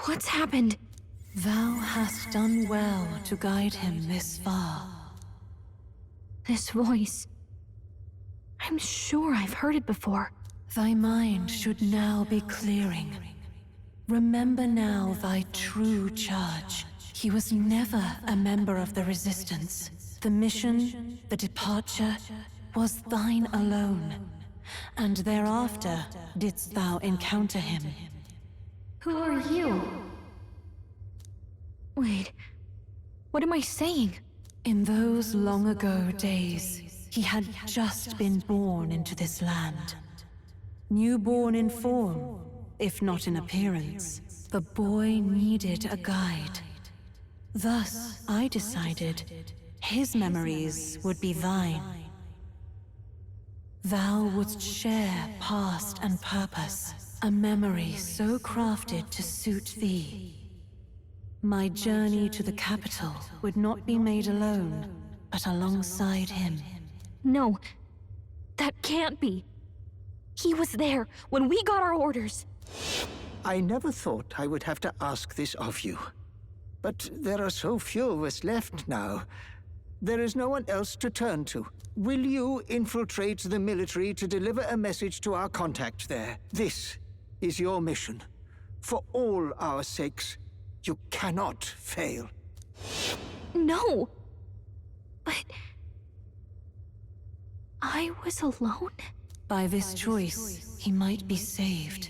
What's happened? Thou hast done well to guide him this far. This voice. I'm sure I've heard it before. Thy mind should now be clearing. Remember now thy true charge. He was never a member of the Resistance. The mission, the departure, was thine alone. And thereafter didst thou encounter him. Who are you? Wait, what am I saying? In those long ago days, he had just been born into this land. Newborn in form, if not in appearance, the boy needed a guide. Thus, I decided his memories would be thine. Thou wouldst share past and purpose, a memory so crafted to suit thee. My journey to the capital would not be made alone, but alongside him. No, that can't be. He was there when we got our orders. I never thought I would have to ask this of you. But there are so few of us left now. There is no one else to turn to. Will you infiltrate the military to deliver a message to our contact there? This is your mission. For all our sakes, you cannot fail. No! But... I was alone? By this choice, he might be saved.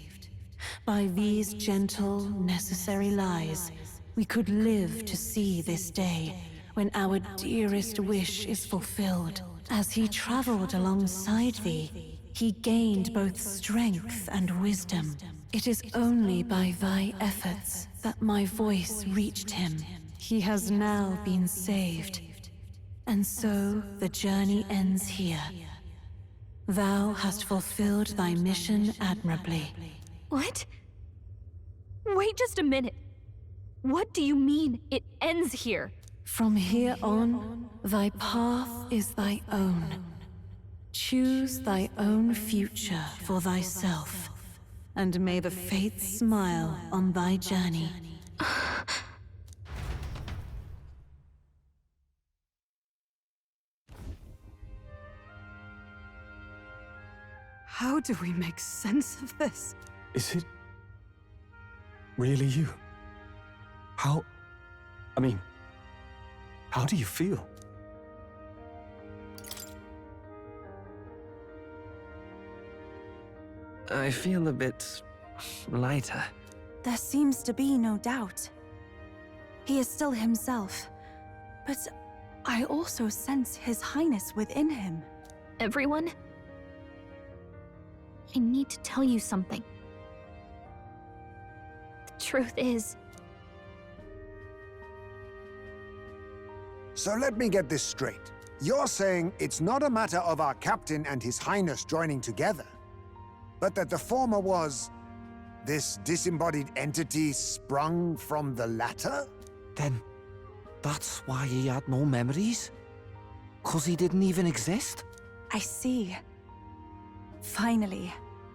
By these gentle, necessary lies, we could live to see this day when our dearest wish is fulfilled. As he traveled alongside thee, he gained both strength and wisdom. It is only by thy efforts that my voice reached him. He has now been saved. And so the journey ends here. Thou hast fulfilled thy mission admirably. What? Wait just a minute. What do you mean, it ends here? From here on, thy path is thy own. Choose thy own future for thyself, and may the fates smile on thy journey. How do we make sense of this? Is it really you? How do you feel? I feel a bit lighter. There seems to be no doubt. He is still himself, but I also sense His Highness within him. Everyone? I need to tell you something. The truth is... So let me get this straight. You're saying it's not a matter of our captain and His Highness joining together, but that the former was this disembodied entity sprung from the latter? Then that's why he had no memories? 'Cause he didn't even exist? I see. Finally,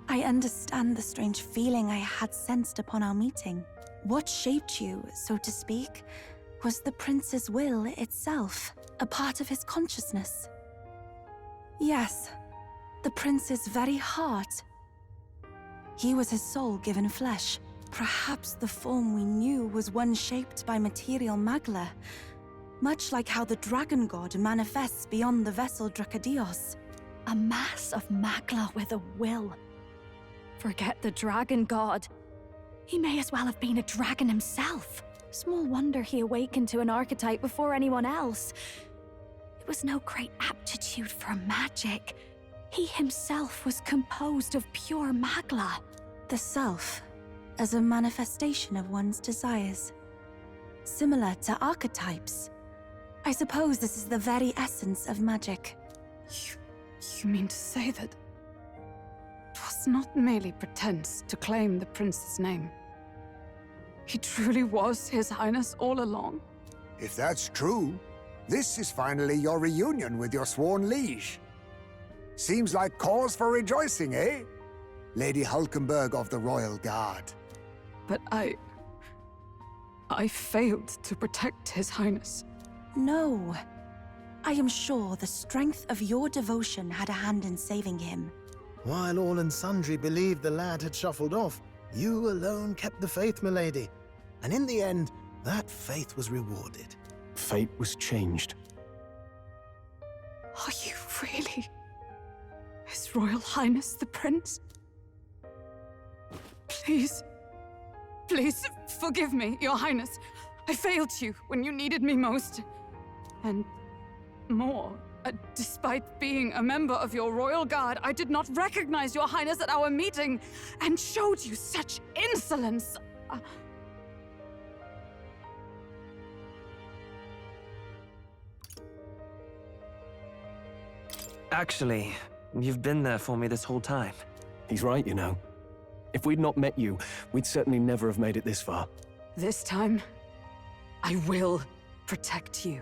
I understand the strange feeling I had sensed upon our meeting. What shaped you, so to speak, was the prince's will itself, a part of his consciousness. Yes, the prince's very heart. He was his soul given flesh. Perhaps the form we knew was one shaped by material magla, much like how the dragon god manifests beyond the vessel Drakadios. A mass of magla with a will. Forget the dragon god. He may as well have been a dragon himself. Small wonder he awakened to an archetype before anyone else. It was no great aptitude for magic. He himself was composed of pure magla. The self, as a manifestation of one's desires. Similar to archetypes. I suppose this is the very essence of magic. You mean to say that it was not merely pretense to claim the prince's name? He truly was His Highness all along? If that's true, this is finally your reunion with your sworn liege. Seems like cause for rejoicing, eh? Lady Hulkenberg of the Royal Guard. But I failed to protect His Highness. No. I am sure the strength of your devotion had a hand in saving him. While all and sundry believed the lad had shuffled off, you alone kept the faith, milady. And in the end, that faith was rewarded. Fate was changed. Are you really His Royal Highness the Prince? Please, please forgive me, Your Highness. I failed you when you needed me most. And more, despite being a member of your royal guard, I did not recognize Your Highness at our meeting and showed you such insolence. Actually, you've been there for me this whole time. He's right, you know. If we'd not met you, we'd certainly never have made it this far. This time, I will protect you.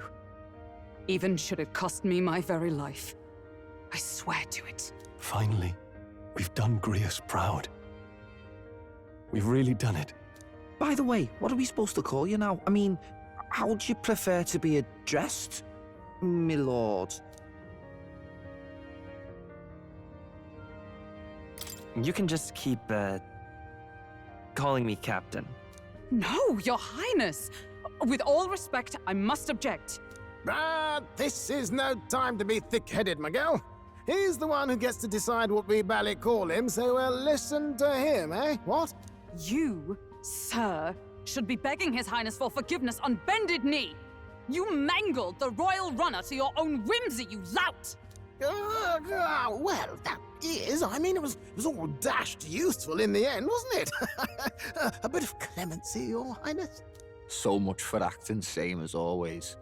Even should it cost me my very life. I swear to it. Finally, we've done Grius proud. We've really done it. By the way, what are we supposed to call you now? I mean, how would you prefer to be addressed, my lord? You can just keep, calling me Captain. No, Your Highness! With all respect, I must object. This is no time to be thick-headed, Miguel. He's the one who gets to decide what we bally call him, so we'll listen to him, eh? What? You, sir, should be begging His Highness for forgiveness on bended knee. You mangled the royal runner to your own whimsy, you lout! Well, that is, I mean, it was all dashed useful in the end, wasn't it? A bit of clemency, Your Highness. So much for acting same as always.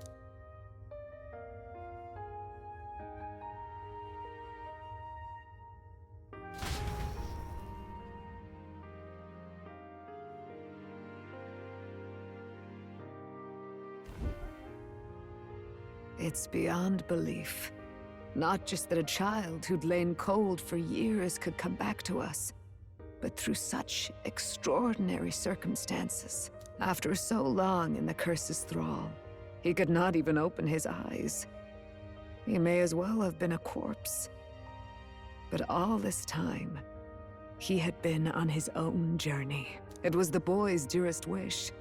It's beyond belief. Not just that a child who'd lain cold for years could come back to us, but through such extraordinary circumstances. After so long in the curse's thrall, he could not even open his eyes. He may as well have been a corpse. But all this time, he had been on his own journey. It was the boy's dearest wish.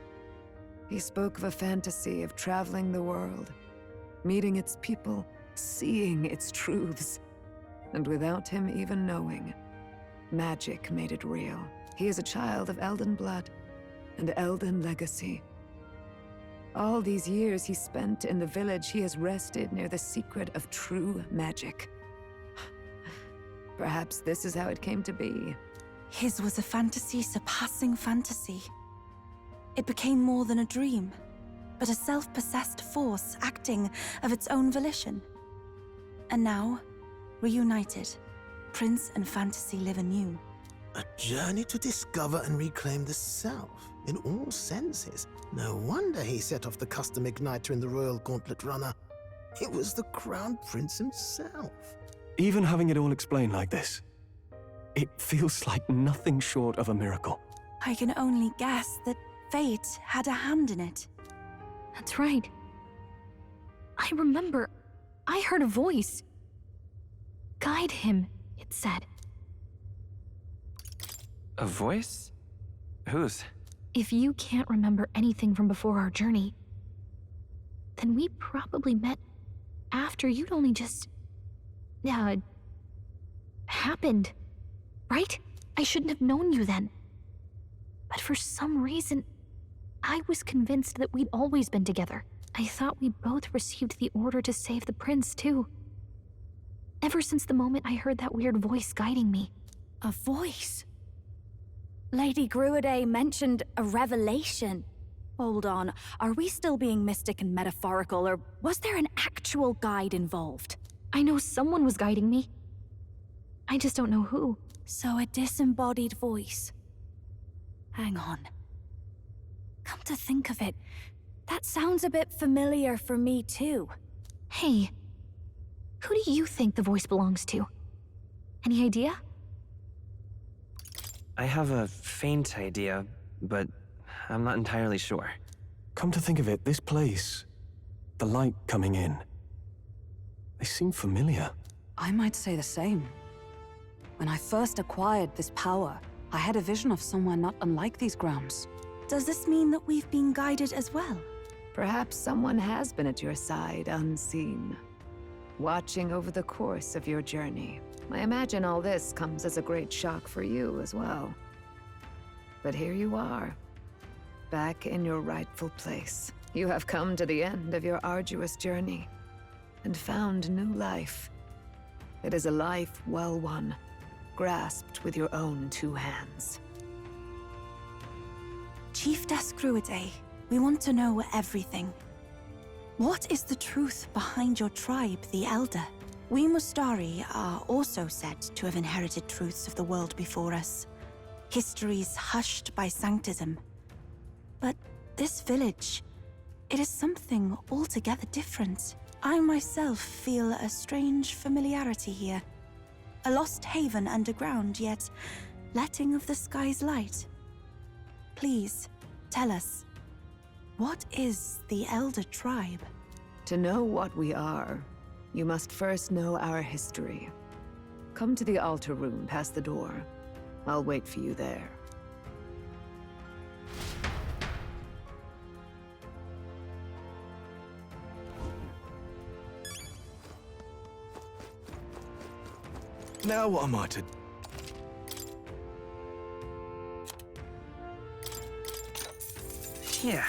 He spoke of a fantasy of traveling the world, meeting its people, seeing its truths. And without him even knowing, magic made it real. He is a child of Elden blood and Elden legacy. All these years he spent in the village, he has rested near the secret of true magic. Perhaps this is how it came to be. His was a fantasy surpassing fantasy. It became more than a dream, but a self-possessed force acting of its own volition. And now, reunited, Prince and fantasy live anew. A journey to discover and reclaim the self, in all senses. No wonder he set off the custom igniter in the Royal Gauntlet Runner. It was the Crown Prince himself. Even having it all explained like this, it feels like nothing short of a miracle. I can only guess that fate had a hand in it. That's right. I remember, I heard a voice. Guide him, it said. A voice? Whose? If you can't remember anything from before our journey, then we probably met after you'd only just... happened, right? I shouldn't have known you then. But for some reason, I was convinced that we'd always been together. I thought we both received the order to save the prince, too. Ever since the moment I heard that weird voice guiding me. A voice? Lady Gruidae mentioned a revelation. Hold on, are we still being mystic and metaphorical, or was there an actual guide involved? I know someone was guiding me. I just don't know who. So a disembodied voice. Hang on. Come to think of it, that sounds a bit familiar for me too. Hey, who do you think the voice belongs to? Any idea? I have a faint idea, but I'm not entirely sure. Come to think of it, this place, the light coming in, they seem familiar. I might say the same. When I first acquired this power, I had a vision of somewhere not unlike these grounds. Does this mean that we've been guided as well? Perhaps someone has been at your side unseen, watching over the course of your journey. I imagine all this comes as a great shock for you as well. But here you are, back in your rightful place. You have come to the end of your arduous journey and found new life. It is a life well won, grasped with your own two hands. Chief Descruidae, we want to know everything. What is the truth behind your tribe, the Elder? We Mustari are also said to have inherited truths of the world before us. Histories hushed by sanctism. But this village, it is something altogether different. I myself feel a strange familiarity here. A lost haven underground, yet letting of the sky's light. Please, tell us, what is the Elder Tribe? To know what we are, you must first know our history. Come to the altar room past the door. I'll wait for you there. Now what am I to... Yeah.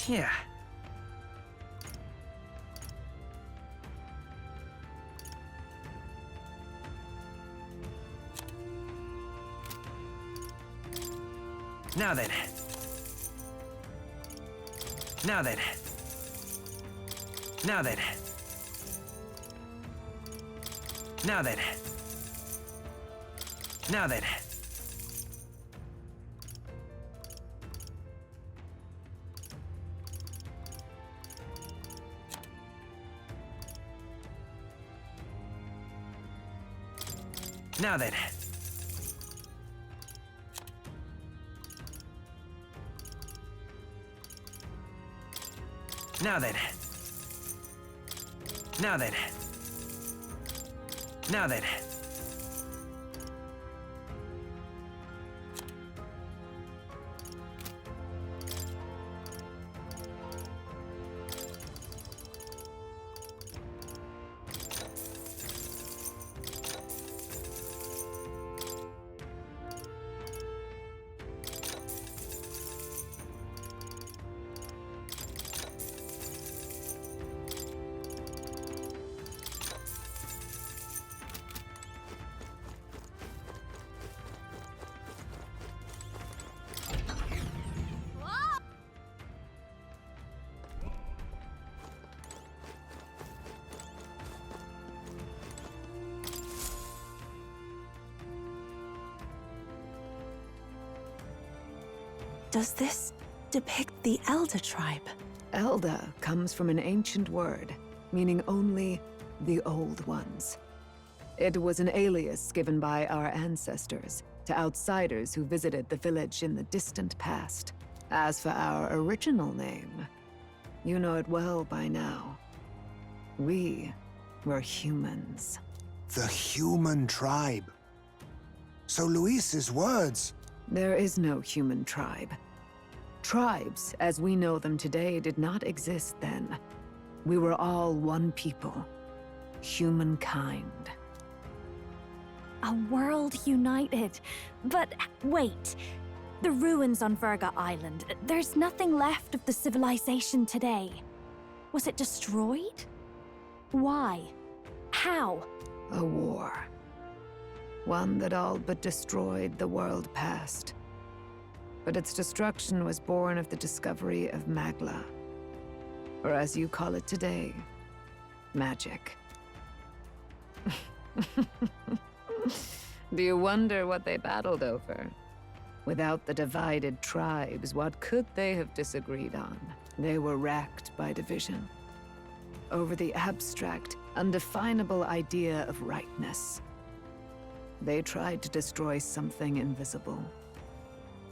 Yeah. Now then. Now then. Now then. Now then. Now then. Now then. Now then. Now then. Now then. Does this depict the Elder Tribe? Elder comes from an ancient word, meaning only the Old Ones. It was an alias given by our ancestors to outsiders who visited the village in the distant past. As for our original name, you know it well by now. We were humans. The human tribe. So Luis's words... There is no human tribe. Tribes, as we know them today, did not exist then. We were all one people. Humankind. A world united. But wait. The ruins on Virga Island. There's nothing left of the civilization today. Was it destroyed? Why? How? A war. One that all but destroyed the world past. But its destruction was born of the discovery of Magla. Or as you call it today, magic. Do you wonder what they battled over? Without the divided tribes, what could they have disagreed on? They were racked by division over the abstract, undefinable idea of rightness. They tried to destroy something invisible,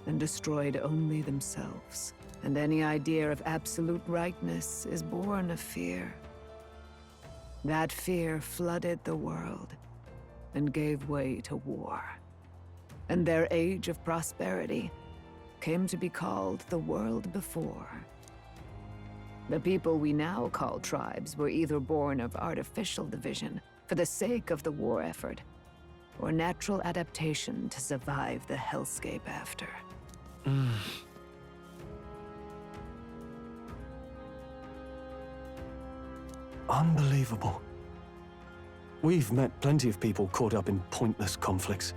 and destroyed only themselves. And any idea of absolute rightness is born of fear. That fear flooded the world and gave way to war. And their age of prosperity came to be called the world before. The people we now call tribes were either born of artificial division for the sake of the war effort, or natural adaptation to survive the hellscape after. Unbelievable. We've met plenty of people caught up in pointless conflicts.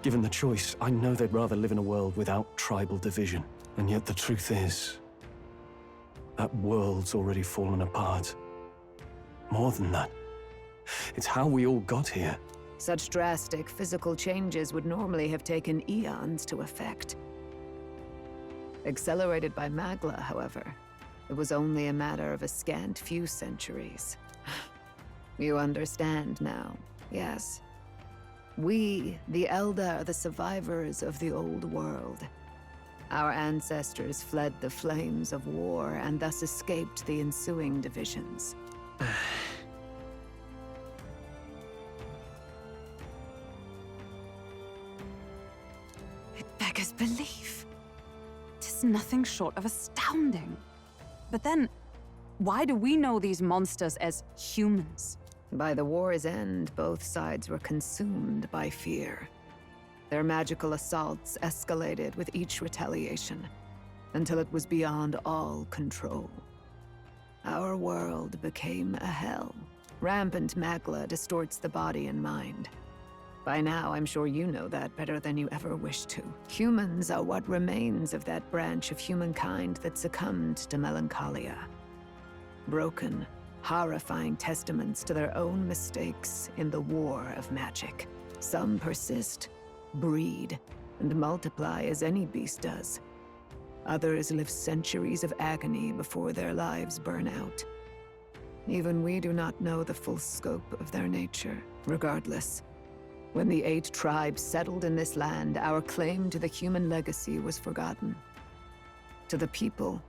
Given the choice, I know they'd rather live in a world without tribal division. And yet the truth is, that world's already fallen apart. More than that, it's how we all got here. Such drastic physical changes would normally have taken eons to effect. Accelerated by Magla, however, it was only a matter of a scant few centuries. You understand now, yes? We, the Elder, are the survivors of the old world. Our ancestors fled the flames of war and thus escaped the ensuing divisions. It beggars belief. 'Tis nothing short of astounding. But then, why do we know these monsters as humans? By the war's end, both sides were consumed by fear. Their magical assaults escalated with each retaliation, until it was beyond all control. Our world became a hell. Rampant Magla distorts the body and mind. By now, I'm sure you know that better than you ever wished to. Humans are what remains of that branch of humankind that succumbed to melancholia. Broken, horrifying testaments to their own mistakes in the war of magic. Some persist, breed, and multiply as any beast does. Others live centuries of agony before their lives burn out. Even we do not know the full scope of their nature. Regardless, when the 8 tribes settled in this land, our claim to the human legacy was forgotten. To the people,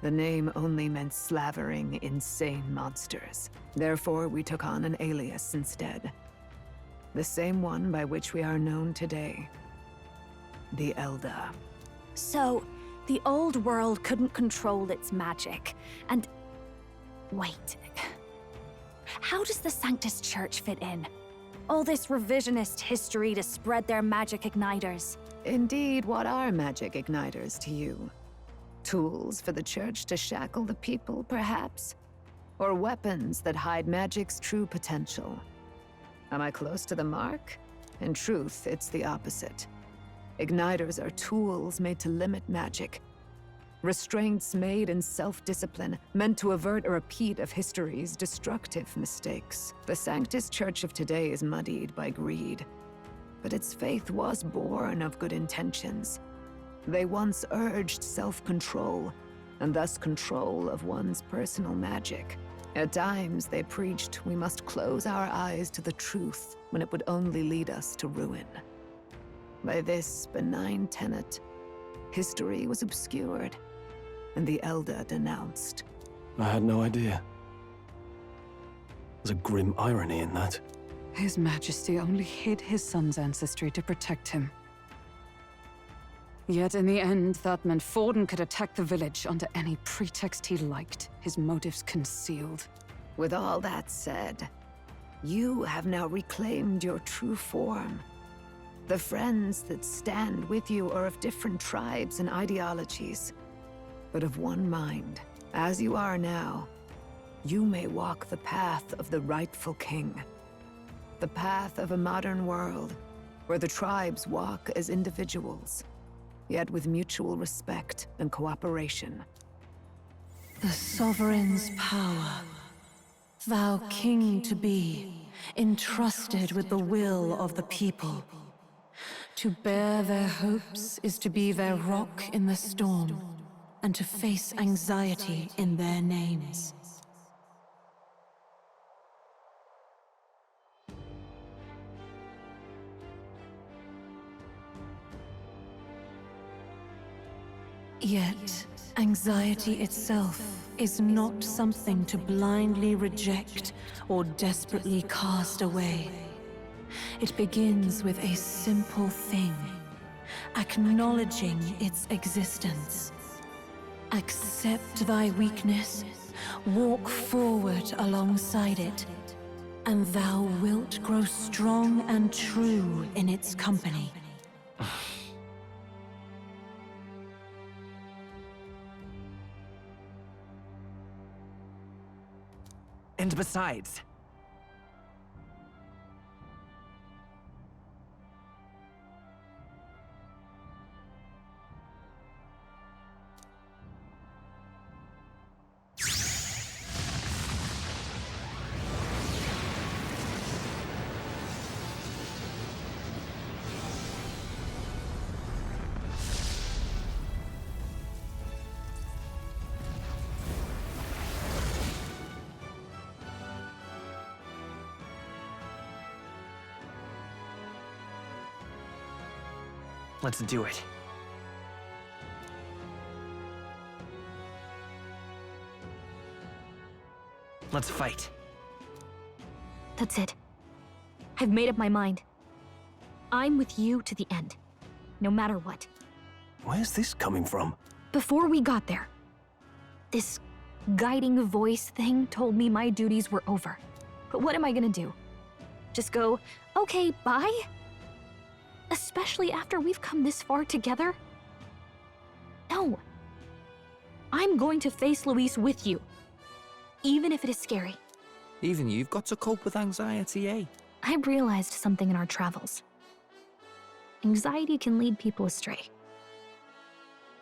the name only meant slavering, insane monsters. Therefore, we took on an alias instead. The same one by which we are known today. The Elder. So, the old world couldn't control its magic, and... Wait. How does the Sanctus Church fit in? All this revisionist history to spread their magic igniters. Indeed, what are magic igniters to you? Tools for the Church to shackle the people, perhaps? Or weapons that hide magic's true potential? Am I close to the mark? In truth, it's the opposite. Igniters are tools made to limit magic. Restraints made in self-discipline, meant to avert a repeat of history's destructive mistakes. The Sanctus Church of today is muddied by greed, but its faith was born of good intentions. They once urged self-control, and thus control of one's personal magic. At times, they preached we must close our eyes to the truth when it would only lead us to ruin. By this benign tenet, history was obscured, and the Elder denounced. I had no idea. There's a grim irony in that. His Majesty only hid his son's ancestry to protect him. Yet in the end, that meant Forden could attack the village under any pretext he liked, his motives concealed. With all that said, you have now reclaimed your true form. The friends that stand with you are of different tribes and ideologies, but of one mind. As you are now, you may walk the path of the rightful king. The path of a modern world, where the tribes walk as individuals, yet with mutual respect and cooperation. The sovereign's power. Thou king to be, entrusted with the will of the people. To bear their hopes is to be their rock in the storm, and to face anxiety in their names. Yet, anxiety itself is not something to blindly reject or desperately cast away. It begins with a simple thing, acknowledging its existence. Accept thy weakness, walk forward alongside it, and thou wilt grow strong and true in its company. And besides, let's do it. Let's fight. That's it. I've made up my mind. I'm with you to the end, no matter what. Where's this coming from? Before we got there, this guiding voice thing told me my duties were over. But what am I gonna do? Just go, okay, bye? Especially after we've come this far together? No. I'm going to face Luis with you, even if it is scary. Even you've got to cope with anxiety, eh? I realized something in our travels. Anxiety can lead people astray.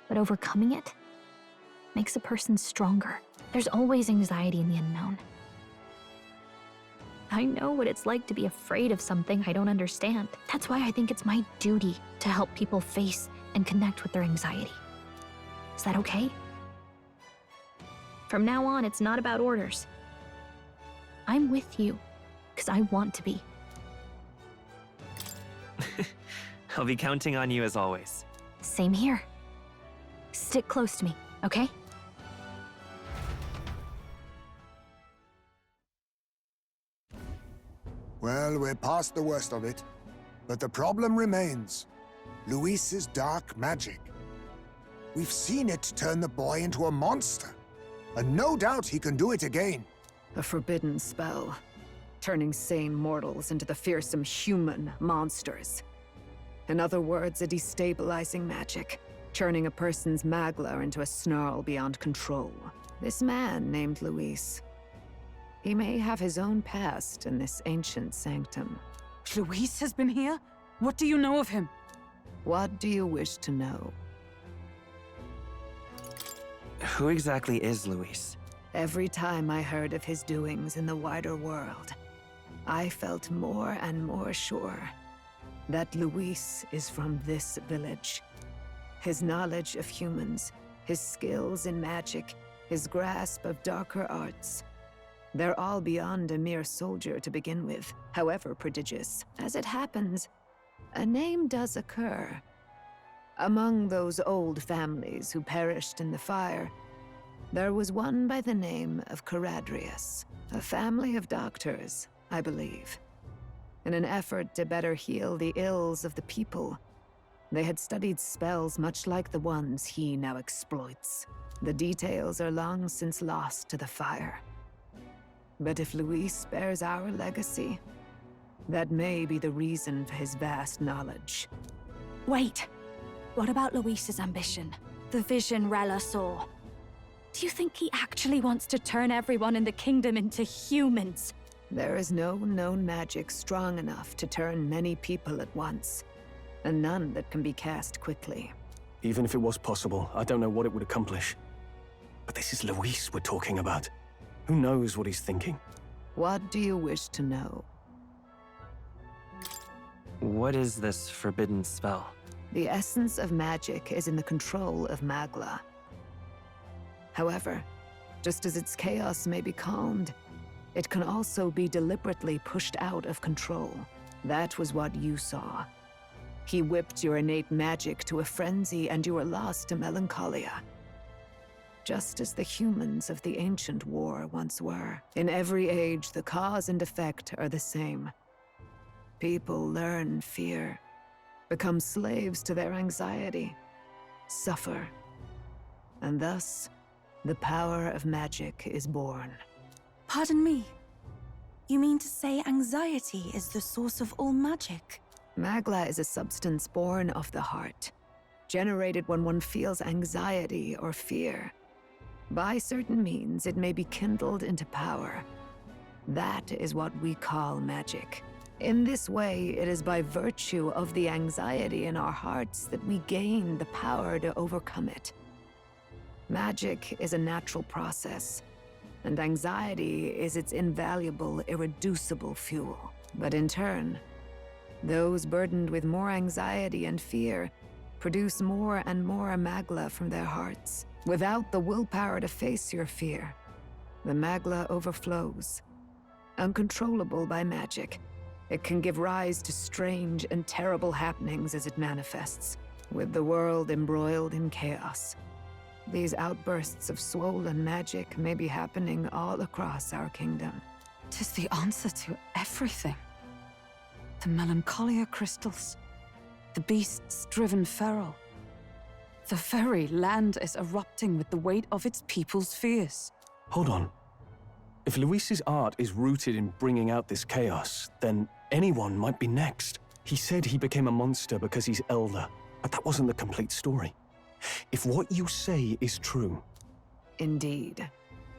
But overcoming it makes a person stronger. There's always anxiety in the unknown. I know what it's like to be afraid of something I don't understand. That's why I think it's my duty to help people face and connect with their anxiety. Is that okay? From now on, it's not about orders. I'm with you, because I want to be. I'll be counting on you as always. Same here. Stick close to me, okay? Well, we're past the worst of it. But the problem remains. Luis's dark magic. We've seen it turn the boy into a monster. And no doubt he can do it again. A forbidden spell, turning sane mortals into the fearsome human monsters. In other words, a destabilizing magic, turning a person's magla into a snarl beyond control. This man named Luis, he may have his own past in this ancient sanctum. Luis has been here? What do you know of him? What do you wish to know? Who exactly is Luis? Every time I heard of his doings in the wider world, I felt more and more sure that Luis is from this village. His knowledge of humans, his skills in magic, his grasp of darker arts, they're all beyond a mere soldier to begin with, however prodigious. As it happens, a name does occur. Among those old families who perished in the fire, there was one by the name of Caradrius, a family of doctors, I believe. In an effort to better heal the ills of the people, they had studied spells much like the ones he now exploits. The details are long since lost to the fire. But if Luis bears our legacy, that may be the reason for his vast knowledge. Wait. What about Luis's ambition? The vision Rella saw. Do you think he actually wants to turn everyone in the kingdom into humans? There is no known magic strong enough to turn many people at once, and none that can be cast quickly. Even if it was possible, I don't know what it would accomplish. But this is Luis we're talking about. Who knows what he's thinking? What do you wish to know? What is this forbidden spell? The essence of magic is in the control of Magla. However, just as its chaos may be calmed, it can also be deliberately pushed out of control. That was what you saw. He whipped your innate magic to a frenzy and you were lost to melancholia. Just as the humans of the ancient war once were. In every age, the cause and effect are the same. People learn fear, become slaves to their anxiety, suffer, and thus, the power of magic is born. Pardon me. You mean to say anxiety is the source of all magic? Magla is a substance born of the heart, generated when one feels anxiety or fear. By certain means, it may be kindled into power. That is what we call magic. In this way, it is by virtue of the anxiety in our hearts that we gain the power to overcome it. Magic is a natural process, and anxiety is its invaluable, irreducible fuel. But in turn, those burdened with more anxiety and fear produce more and more Magla from their hearts. Without the willpower to face your fear, the Magla overflows. Uncontrollable by magic, it can give rise to strange and terrible happenings as it manifests, with the world embroiled in chaos. These outbursts of swollen magic may be happening all across our kingdom. 'Tis the answer to everything. The melancholia crystals, the beasts driven feral. The very land is erupting with the weight of its people's fears. Hold on. If Luis's art is rooted in bringing out this chaos, then anyone might be next. He said he became a monster because he's elder, but that wasn't the complete story. If what you say is true... Indeed.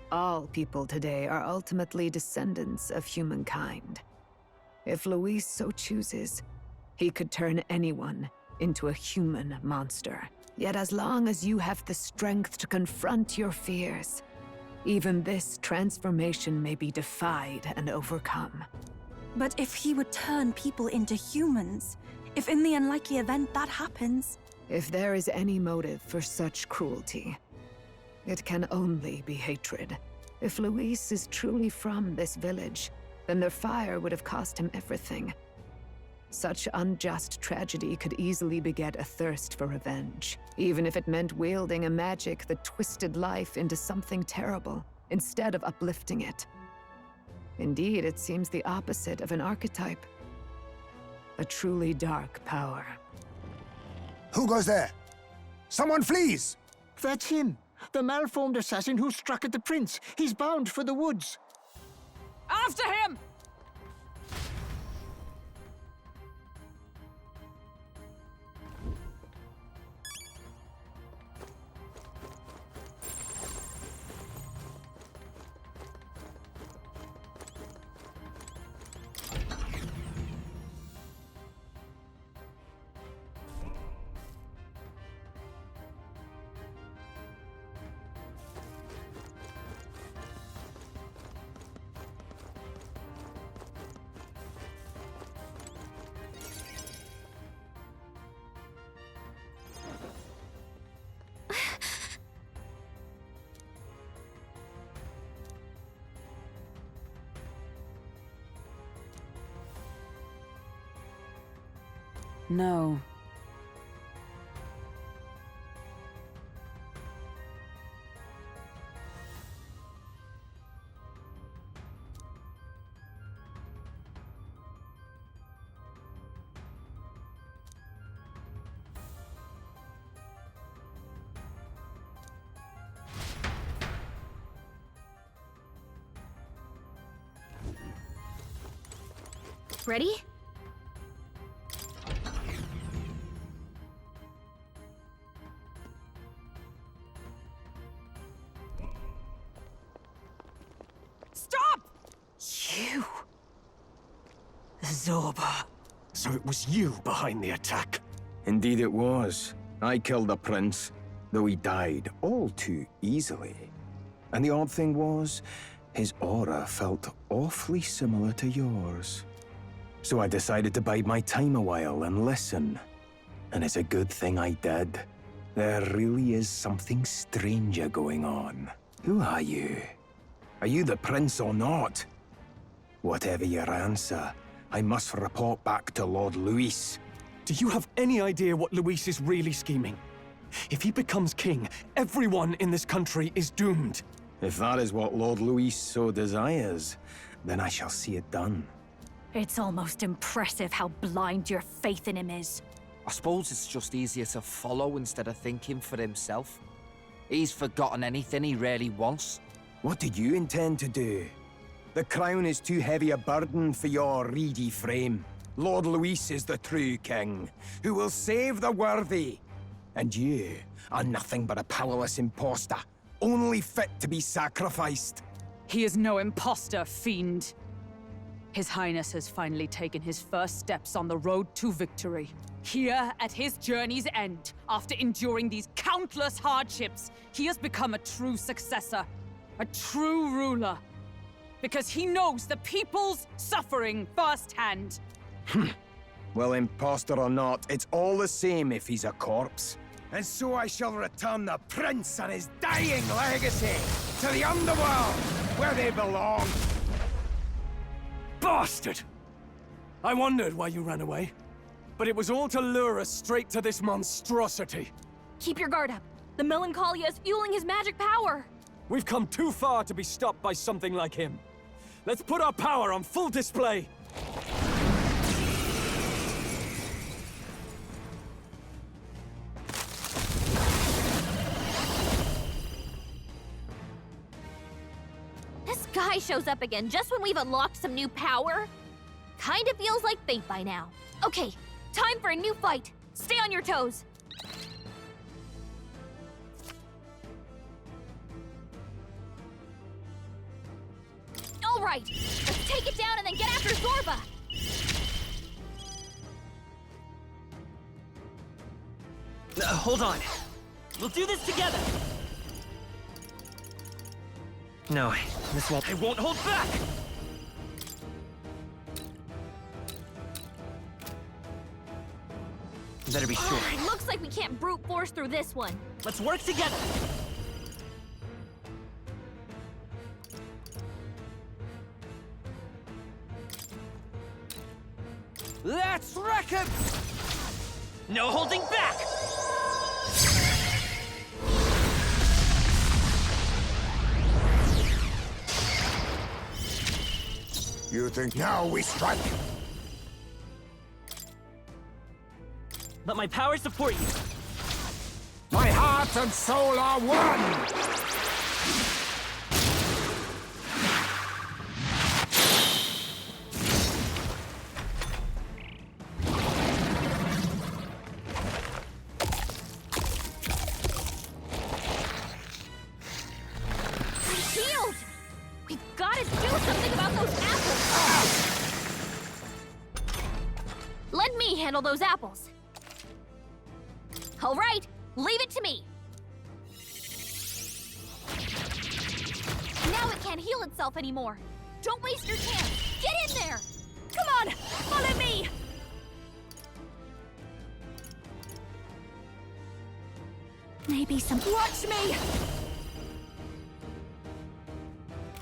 All people today are ultimately descendants of humankind. If Luis so chooses, he could turn anyone into a human monster. Yet as long as you have the strength to confront your fears, even this transformation may be defied and overcome. But if he would turn people into humans, if in the unlikely event that happens... If there is any motive for such cruelty, it can only be hatred. If Luis is truly from this village, then their fire would have cost him everything. Such unjust tragedy could easily beget a thirst for revenge, even if it meant wielding a magic that twisted life into something terrible, instead of uplifting it. Indeed, it seems the opposite of an archetype. A truly dark power. Who goes there? Someone flees! That's him! The malformed assassin who struck at the prince! He's bound for the woods! After him! No. Ready? Stop! You? Zorba. So it was you behind the attack? Indeed it was. I killed the prince, though he died all too easily. And the odd thing was, his aura felt awfully similar to yours. So I decided to bide my time a while and listen. And it's a good thing I did. There really is something stranger going on. Who are you? Are you the prince or not? Whatever your answer, I must report back to Lord Luis. Do you have any idea what Luis is really scheming? If he becomes king, everyone in this country is doomed. If that is what Lord Luis so desires, then I shall see it done. It's almost impressive how blind your faith in him is. I suppose it's just easier to follow instead of thinking for himself. He's forgotten anything he really wants. What did you intend to do? The crown is too heavy a burden for your reedy frame. Lord Luis is the true king, who will save the worthy. And you are nothing but a powerless impostor, only fit to be sacrificed. He is no imposter, fiend. His Highness has finally taken his first steps on the road to victory. Here, at his journey's end, after enduring these countless hardships, he has become a true successor, a true ruler. Because he knows the people's suffering firsthand. Well, impostor or not, it's all the same if he's a corpse. And so I shall return the prince and his dying legacy to the underworld, where they belong. Bastard! I wondered why you ran away. But it was all to lure us straight to this monstrosity. Keep your guard up. The Melancholia is fueling his magic power. We've come too far to be stopped by something like him. Let's put our power on full display. This guy shows up again just when we've unlocked some new power. Kinda feels like fate by now. Okay, time for a new fight. Stay on your toes. All right, let's take it down and then get after Zorba. Hold on. We'll do this together. No, this won't. I won't hold back! Better be sure. Looks like we can't brute force through this one. Let's work together! Let's wreck him! No holding back! You think now we strike? Let my power support you. My heart and soul are one! Shield! We've got to do something about those apples! Let me handle those apples. All right, leave it to me. Now it can't heal itself anymore. Don't waste your chance. Get in there! Come on, follow me! Maybe some. Watch me!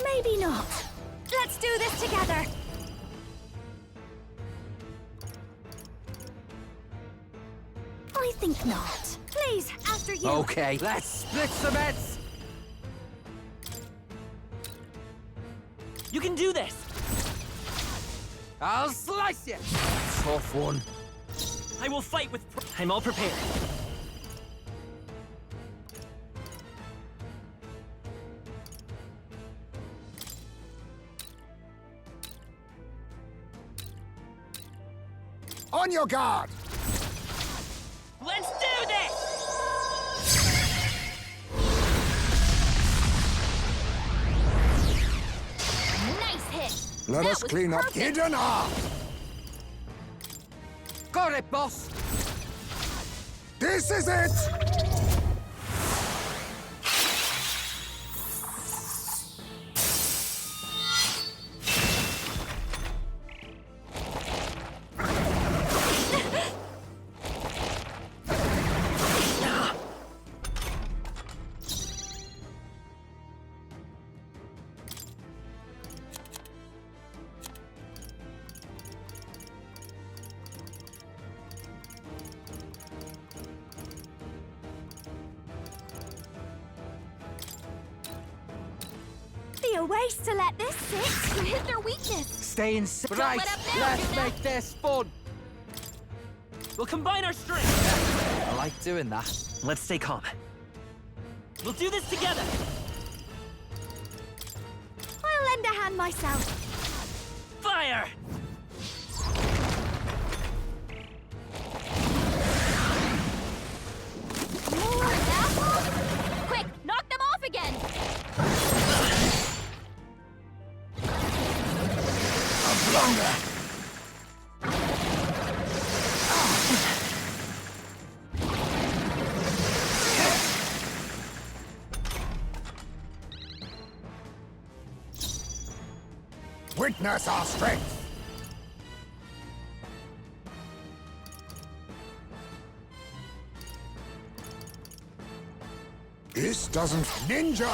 Maybe not. Let's do this together! I think not. Please, after you. Okay, let's split some heads! You can do this! I'll slice you! Tough one. I will fight with... I'm all prepared. On your guard! Let's do this! Nice hit! Let That us was clean up perfect. hidden art! Got it, boss! This is it! a waste to let this sit. You hit their weakness. Stay in sight. Don't let up now, Let's Juna. make this fun. We'll combine our strength. I like doing that. Let's stay calm. We'll do this together. I'll lend a hand myself. Fire! More apples? Quick, knock them off again. Witness our strength! This doesn't... Ninja!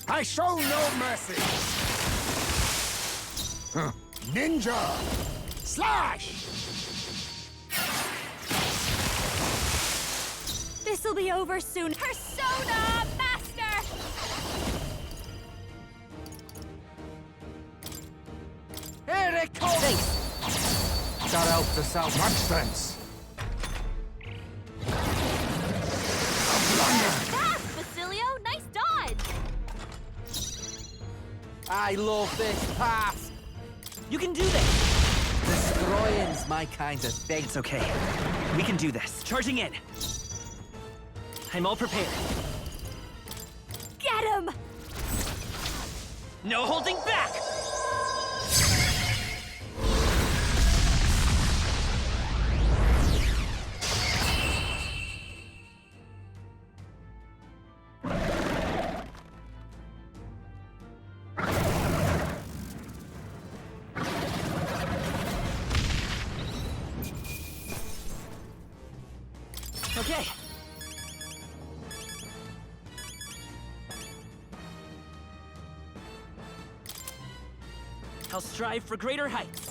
I show no mercy! Ninja! Slash! This'll be over soon. Persona Master! Here it comes! That helped us out. Much sense. Fast, Basilio! Nice dodge! I love this pass. You can do this. Destroying's my kind of thing. It's okay. We can do this. Charging in. I'm all prepared. Get him! No holding back! Okay. I'll strive for greater heights.